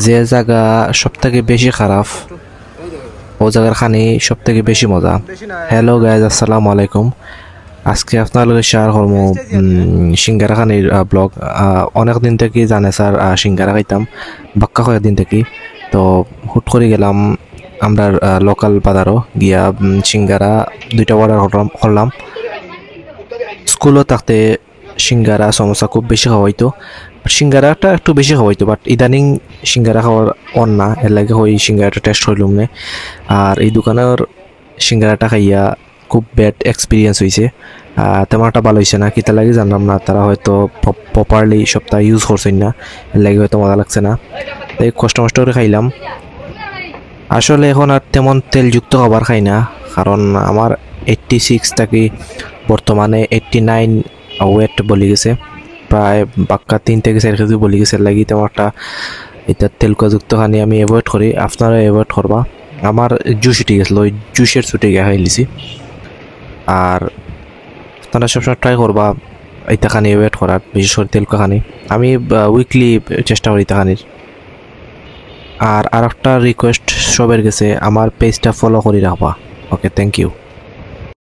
যে জায়গা সবথেকে বেশি খারাপ ও জায়গার খানি সবথেকে বেশি মজা। হ্যালো গাইজ, আসসালামু আলাইকুম। আজকে আপনাদের শেয়ার করবো সিঙ্গারা খানির ব্লগ। অনেক দিন থেকে জানে স্যার সিঙ্গারা খাইতাম বাক্কা কয়েকদিন থেকে, তো হুট করে গেলাম আমরা লোকাল বাজারও গিয়া সিঙ্গারা 2টা অর্ডার করলাম। স্কুলও থাকতে সিঙ্গারা সমোসা খুব বেশি খাওয়াইতো, সিঙ্গারাটা একটু বেশি খাওয়াইতো, বাট ইদানিং সিঙ্গারা খাওয়ার অন না, এর লাগে হই সিঙ্গারাটা টেস্ট হইলাম না। আর এই দোকানের সিঙ্গারাটা খাইয়া খুব ব্যাড এক্সপিরিয়েন্স হয়েছে, তেমন একটা ভালো হয়েছে না। কিতা লাগে জানলাম না, তারা হয়তো প্রপারলি সবটা ইউজ করছেন না, এর লাগে হয়তো মজা লাগছে না। তাই কষ্ট করে খাইলাম। আসলে এখন আর তেমন তেলযুক্ত খাবার খাই না, কারণ আমার 86 থেকে বর্তমানে 89 ওয়েট বলি গেছে, প্রায় বাক্কা 3 থেকে 4 কেজি বলি গেছে। লাগি তেমন একটা এটা তেলযুক্ত খানি আমি অ্যাভয়েড করি, আপনারা অ্যাভয়েড করবা। আমার জুস উঠে গেছিল, ওই জুসের ছুটে গিয়ে খাই লিছি। আর আপনারা সবসময় ট্রাই করবা এটা খানি অ্যাভয়েড করার, বিশেষ করে তেলকা খানি। আমি উইকলি চেষ্টা করি এটা খানির। আর একটা রিকোয়েস্ট সবের গেছে, আমার পেজটা ফলো করে রাখবা। ওকে, থ্যাংক ইউ।